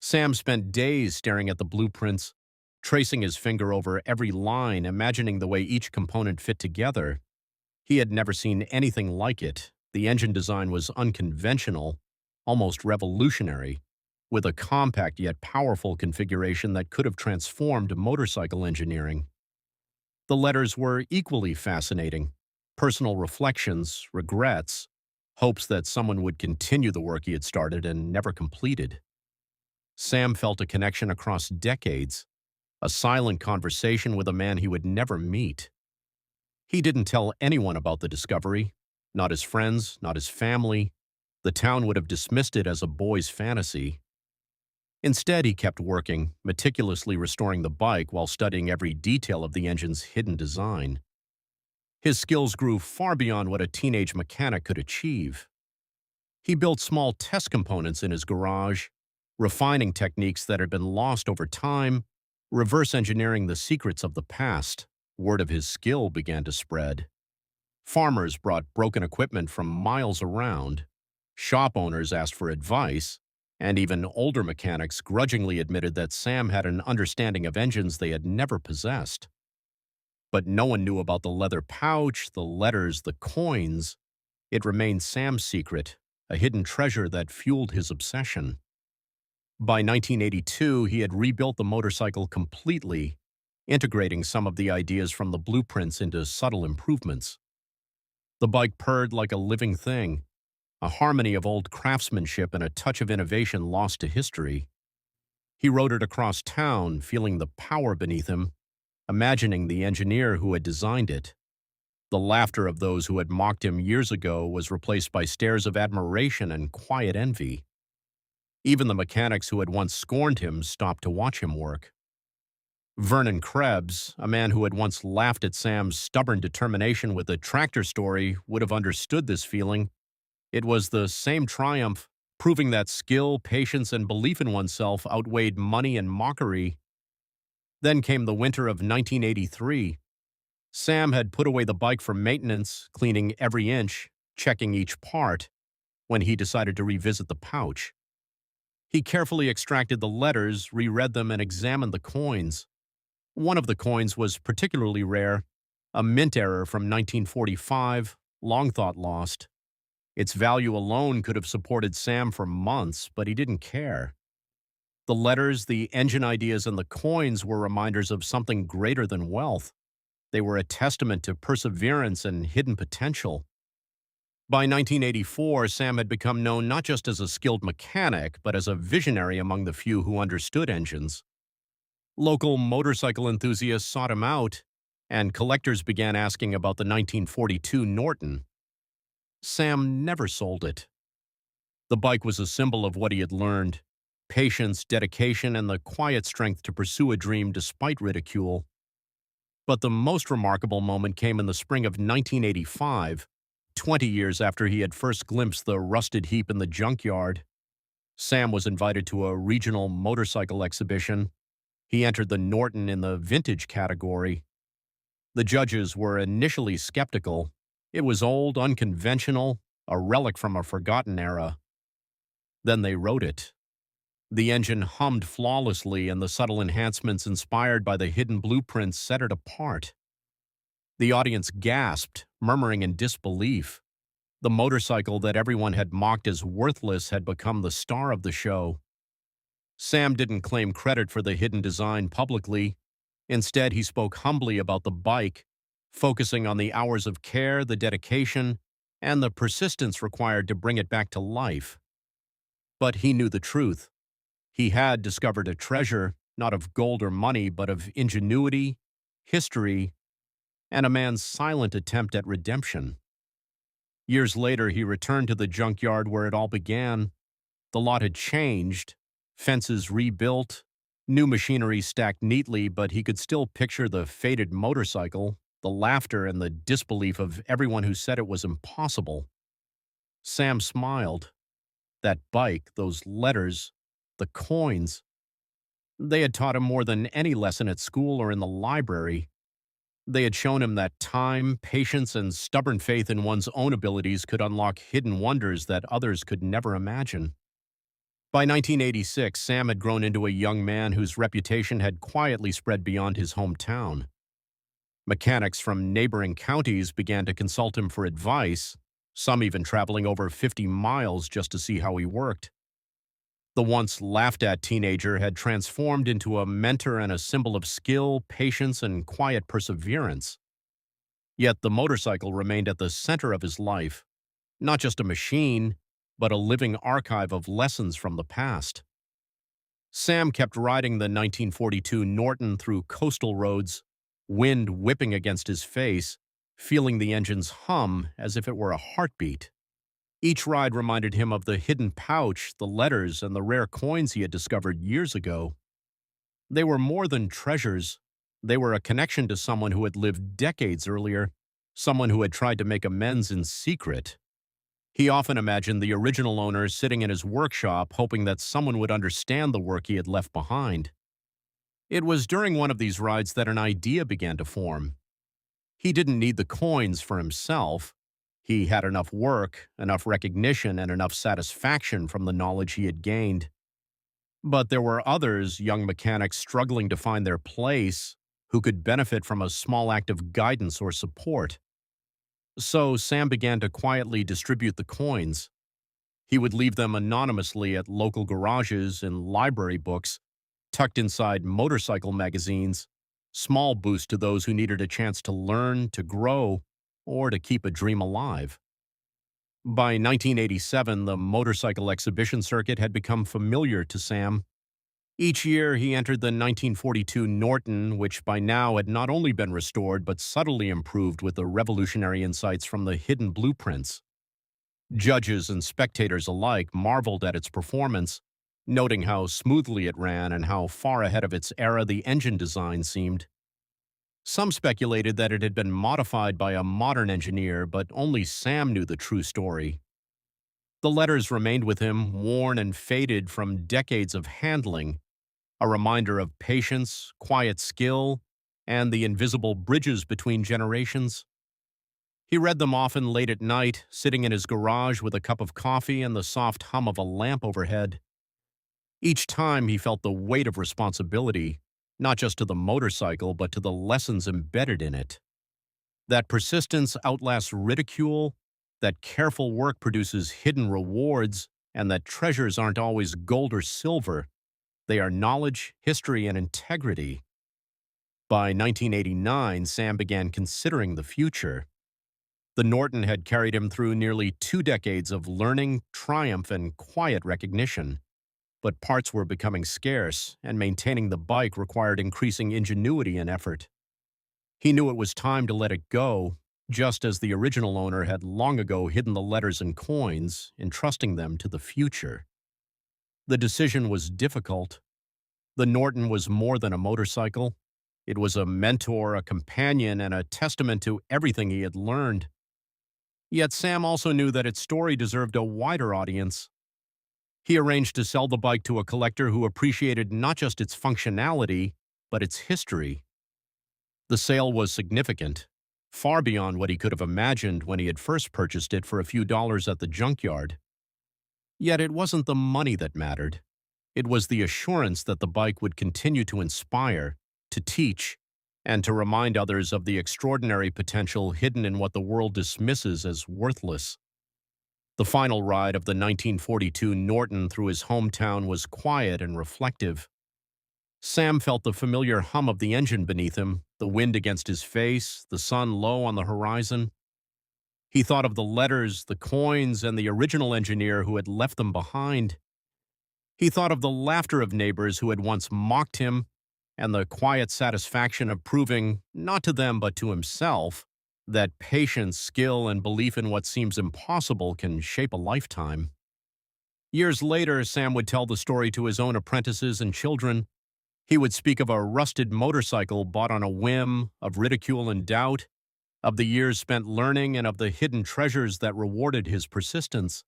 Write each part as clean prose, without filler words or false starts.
Sam spent days staring at the blueprints, tracing his finger over every line, imagining the way each component fit together. He had never seen anything like it. The engine design was unconventional, almost revolutionary, with a compact yet powerful configuration that could have transformed motorcycle engineering. The letters were equally fascinating. Personal reflections, regrets, hopes that someone would continue the work he had started and never completed. Sam felt a connection across decades, a silent conversation with a man he would never meet. He didn't tell anyone about the discovery, not his friends, not his family. The town would have dismissed it as a boy's fantasy. Instead, he kept working, meticulously restoring the bike while studying every detail of the engine's hidden design. His skills grew far beyond what a teenage mechanic could achieve. He built small test components in his garage, refining techniques that had been lost over time, reverse engineering the secrets of the past. Word of his skill began to spread. Farmers brought broken equipment from miles around. Shop owners asked for advice, and even older mechanics grudgingly admitted that Sam had an understanding of engines they had never possessed. But no one knew about the leather pouch, the letters, the coins. It remained Sam's secret, a hidden treasure that fueled his obsession. By 1982, he had rebuilt the motorcycle completely, integrating some of the ideas from the blueprints into subtle improvements. The bike purred like a living thing, a harmony of old craftsmanship and a touch of innovation lost to history. He rode it across town, feeling the power beneath him, imagining the engineer who had designed it. The laughter of those who had mocked him years ago was replaced by stares of admiration and quiet envy. Even the mechanics who had once scorned him stopped to watch him work. Vernon Krebs, a man who had once laughed at Sam's stubborn determination with the tractor story, would have understood this feeling. It was the same triumph, proving that skill, patience, and belief in oneself outweighed money and mockery. Then came the winter of 1983. Sam had put away the bike for maintenance, cleaning every inch, checking each part, when he decided to revisit the pouch. He carefully extracted the letters, reread them, and examined the coins. One of the coins was particularly rare, a mint error from 1945, long thought lost. Its value alone could have supported Sam for months, but he didn't care. The letters, the engine ideas, and the coins were reminders of something greater than wealth. They were a testament to perseverance and hidden potential. By 1984, Sam had become known not just as a skilled mechanic, but as a visionary among the few who understood engines. Local motorcycle enthusiasts sought him out, and collectors began asking about the 1942 Norton. Sam never sold it. The bike was a symbol of what he had learned: patience, dedication, and the quiet strength to pursue a dream despite ridicule. But the most remarkable moment came in the spring of 1985, 20 years after he had first glimpsed the rusted heap in the junkyard. Sam was invited to a regional motorcycle exhibition. He entered the Norton in the vintage category. The judges were initially skeptical. It was old, unconventional, a relic from a forgotten era. Then they wrote it. The engine hummed flawlessly, and the subtle enhancements inspired by the hidden blueprints set it apart. The audience gasped, murmuring in disbelief. The motorcycle that everyone had mocked as worthless had become the star of the show. Sam didn't claim credit for the hidden design publicly. Instead, he spoke humbly about the bike, focusing on the hours of care, the dedication, and the persistence required to bring it back to life. But he knew the truth. He had discovered a treasure, not of gold or money, but of ingenuity, history, and a man's silent attempt at redemption. Years later, he returned to the junkyard where it all began. The lot had changed, fences rebuilt, new machinery stacked neatly, but he could still picture the faded motorcycle, the laughter, and the disbelief of everyone who said it was impossible. Sam smiled. That bike, those letters, the coins. They had taught him more than any lesson at school or in the library. They had shown him that time, patience, and stubborn faith in one's own abilities could unlock hidden wonders that others could never imagine. By 1986, Sam had grown into a young man whose reputation had quietly spread beyond his hometown. Mechanics from neighboring counties began to consult him for advice, some even traveling over 50 miles just to see how he worked. The once laughed-at teenager had transformed into a mentor and a symbol of skill, patience, and quiet perseverance. Yet the motorcycle remained at the center of his life, not just a machine, but a living archive of lessons from the past. Sam kept riding the 1942 Norton through coastal roads, wind whipping against his face, feeling the engine's hum as if it were a heartbeat. Each ride reminded him of the hidden pouch, the letters, and the rare coins he had discovered years ago. They were more than treasures. They were a connection to someone who had lived decades earlier, someone who had tried to make amends in secret. He often imagined the original owner sitting in his workshop hoping that someone would understand the work he had left behind. It was during one of these rides that an idea began to form. He didn't need the coins for himself. He had enough work, enough recognition, and enough satisfaction from the knowledge he had gained. But there were others, young mechanics struggling to find their place, who could benefit from a small act of guidance or support. So Sam began to quietly distribute the coins. He would leave them anonymously at local garages, in library books, tucked inside motorcycle magazines, small boosts to those who needed a chance to learn, to grow, or to keep a dream alive. By 1987, the motorcycle exhibition circuit had become familiar to Sam. Each year, he entered the 1942 Norton, which by now had not only been restored but subtly improved with the revolutionary insights from the hidden blueprints. Judges and spectators alike marveled at its performance, noting how smoothly it ran and how far ahead of its era the engine design seemed. Some speculated that it had been modified by a modern engineer, but only Sam knew the true story. The letters remained with him, worn and faded from decades of handling, a reminder of patience, quiet skill, and the invisible bridges between generations. He read them often late at night, sitting in his garage with a cup of coffee and the soft hum of a lamp overhead. Each time he felt the weight of responsibility, not just to the motorcycle, but to the lessons embedded in it. That persistence outlasts ridicule, that careful work produces hidden rewards, and that treasures aren't always gold or silver. They are knowledge, history, and integrity. By 1989, Sam began considering the future. The Norton had carried him through nearly 2 decades of learning, triumph, and quiet recognition. But parts were becoming scarce, and maintaining the bike required increasing ingenuity and effort. He knew it was time to let it go, just as the original owner had long ago hidden the letters and coins, entrusting them to the future. The decision was difficult. The Norton was more than a motorcycle. It was a mentor, a companion, and a testament to everything he had learned. Yet Sam also knew that its story deserved a wider audience. He arranged to sell the bike to a collector who appreciated not just its functionality, but its history. The sale was significant, far beyond what he could have imagined when he had first purchased it for a few dollars at the junkyard. Yet it wasn't the money that mattered. It was the assurance that the bike would continue to inspire, to teach, and to remind others of the extraordinary potential hidden in what the world dismisses as worthless. The final ride of the 1942 Norton through his hometown was quiet and reflective. Sam felt the familiar hum of the engine beneath him, the wind against his face, the sun low on the horizon. He thought of the letters, the coins, and the original engineer who had left them behind. He thought of the laughter of neighbors who had once mocked him, and the quiet satisfaction of proving, not to them but to himself, that patience, skill, and belief in what seems impossible can shape a lifetime. Years later, Sam would tell the story to his own apprentices and children. He would speak of a rusted motorcycle bought on a whim, of ridicule and doubt, of the years spent learning, and of the hidden treasures that rewarded his persistence.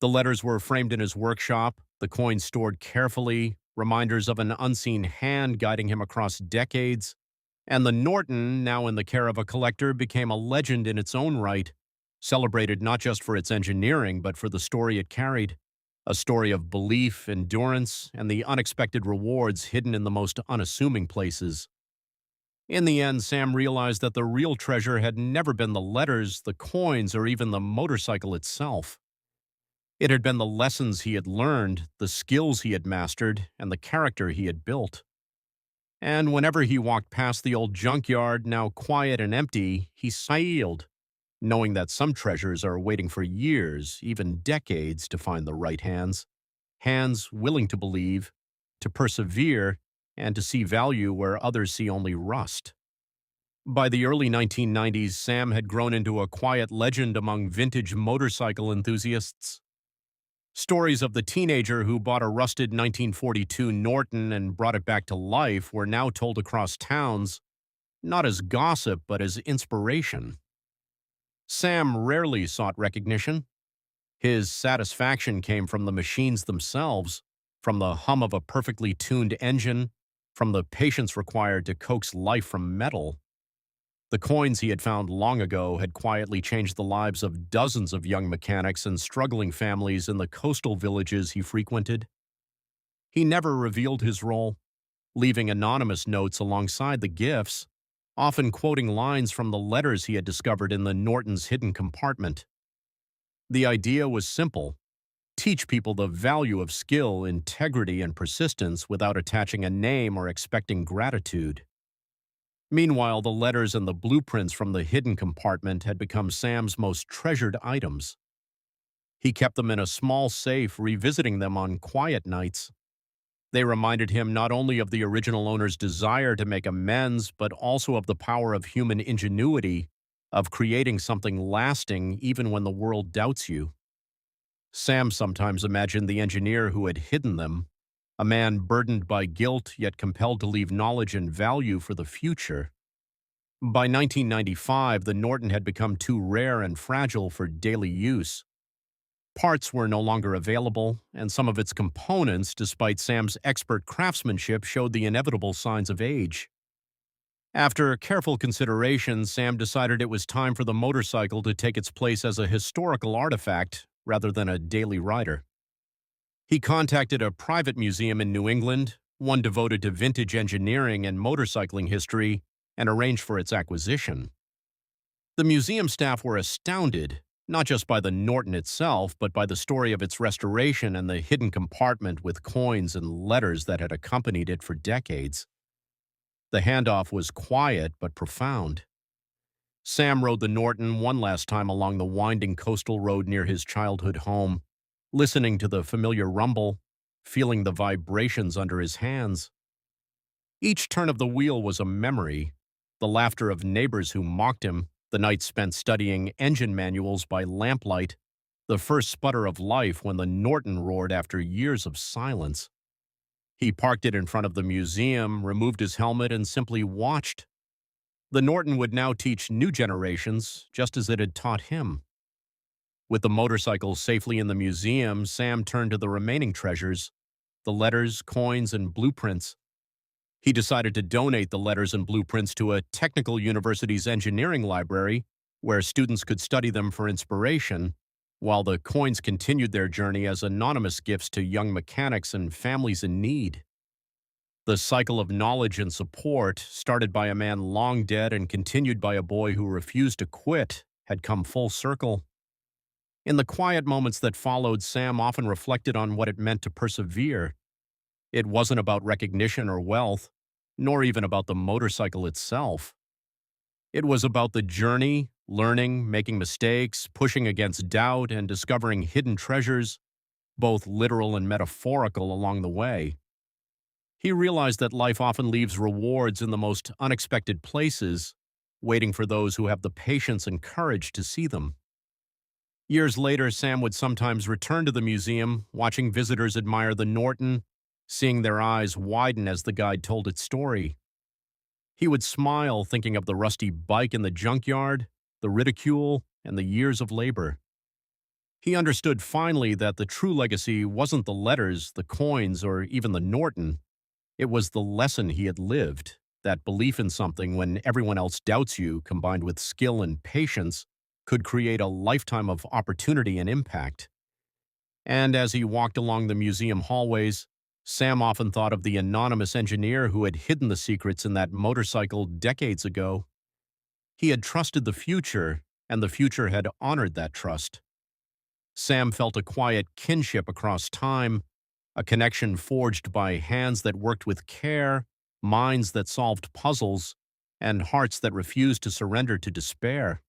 The letters were framed in his workshop, the coins stored carefully, reminders of an unseen hand guiding him across decades. And the Norton, now in the care of a collector, became a legend in its own right, celebrated not just for its engineering but for the story it carried. A story of belief, endurance, and the unexpected rewards hidden in the most unassuming places. In the end, Sam realized that the real treasure had never been the letters, the coins, or even the motorcycle itself. It had been the lessons he had learned, the skills he had mastered, and the character he had built. And whenever he walked past the old junkyard, now quiet and empty, he smiled, knowing that some treasures are waiting for years, even decades, to find the right hands. Hands willing to believe, to persevere, and to see value where others see only rust. By the early 1990s, Sam had grown into a quiet legend among vintage motorcycle enthusiasts. Stories of the teenager who bought a rusted 1942 Norton and brought it back to life were now told across towns, not as gossip but as inspiration. Sam rarely sought recognition. His satisfaction came from the machines themselves, from the hum of a perfectly tuned engine, from the patience required to coax life from metal. The coins he had found long ago had quietly changed the lives of dozens of young mechanics and struggling families in the coastal villages he frequented. He never revealed his role, leaving anonymous notes alongside the gifts, often quoting lines from the letters he had discovered in the Norton's hidden compartment. The idea was simple: teach people the value of skill, integrity, and persistence without attaching a name or expecting gratitude. Meanwhile, the letters and the blueprints from the hidden compartment had become Sam's most treasured items. He kept them in a small safe, revisiting them on quiet nights. They reminded him not only of the original owner's desire to make amends, but also of the power of human ingenuity, of creating something lasting even when the world doubts you. Sam sometimes imagined the engineer who had hidden them, a man burdened by guilt yet compelled to leave knowledge and value for the future. By 1995, the Norton had become too rare and fragile for daily use. Parts were no longer available, and some of its components, despite Sam's expert craftsmanship, showed the inevitable signs of age. After careful consideration, Sam decided it was time for the motorcycle to take its place as a historical artifact rather than a daily rider. He contacted a private museum in New England, one devoted to vintage engineering and motorcycling history, and arranged for its acquisition. The museum staff were astounded, not just by the Norton itself, but by the story of its restoration and the hidden compartment with coins and letters that had accompanied it for decades. The handoff was quiet but profound. Sam rode the Norton one last time along the winding coastal road near his childhood home, listening to the familiar rumble, feeling the vibrations under his hands. Each turn of the wheel was a memory: the laughter of neighbors who mocked him, the nights spent studying engine manuals by lamplight, the first sputter of life when the Norton roared after years of silence. He parked it in front of the museum, removed his helmet, and simply watched. The Norton would now teach new generations, just as it had taught him. With the motorcycle safely in the museum, Sam turned to the remaining treasures: the letters, coins, and blueprints. He decided to donate the letters and blueprints to a technical university's engineering library, where students could study them for inspiration, while the coins continued their journey as anonymous gifts to young mechanics and families in need. The cycle of knowledge and support, started by a man long dead and continued by a boy who refused to quit, had come full circle. In the quiet moments that followed, Sam often reflected on what it meant to persevere. It wasn't about recognition or wealth, nor even about the motorcycle itself. It was about the journey, learning, making mistakes, pushing against doubt, and discovering hidden treasures, both literal and metaphorical, along the way. He realized that life often leaves rewards in the most unexpected places, waiting for those who have the patience and courage to see them. Years later, Sam would sometimes return to the museum, watching visitors admire the Norton, seeing their eyes widen as the guide told its story. He would smile, thinking of the rusty bike in the junkyard, the ridicule, and the years of labor. He understood finally that the true legacy wasn't the letters, the coins, or even the Norton. It was the lesson he had lived, that belief in something when everyone else doubts you, combined with skill and patience, could create a lifetime of opportunity and impact. And as he walked along the museum hallways, Sam often thought of the anonymous engineer who had hidden the secrets in that motorcycle decades ago. He had trusted the future, and the future had honored that trust. Sam felt a quiet kinship across time, a connection forged by hands that worked with care, minds that solved puzzles, and hearts that refused to surrender to despair.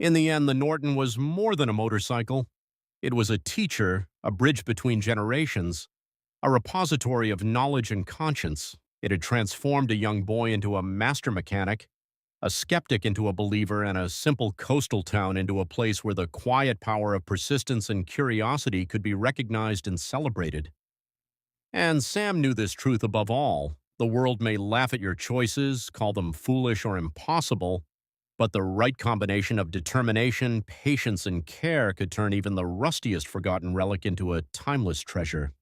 In the end, the Norton was more than a motorcycle. It was a teacher, a bridge between generations, a repository of knowledge and conscience. It had transformed a young boy into a master mechanic, a skeptic into a believer, and a simple coastal town into a place where the quiet power of persistence and curiosity could be recognized and celebrated. And Sam knew this truth above all. The world may laugh at your choices, call them foolish or impossible, but the right combination of determination, patience, and care could turn even the rustiest forgotten relic into a timeless treasure.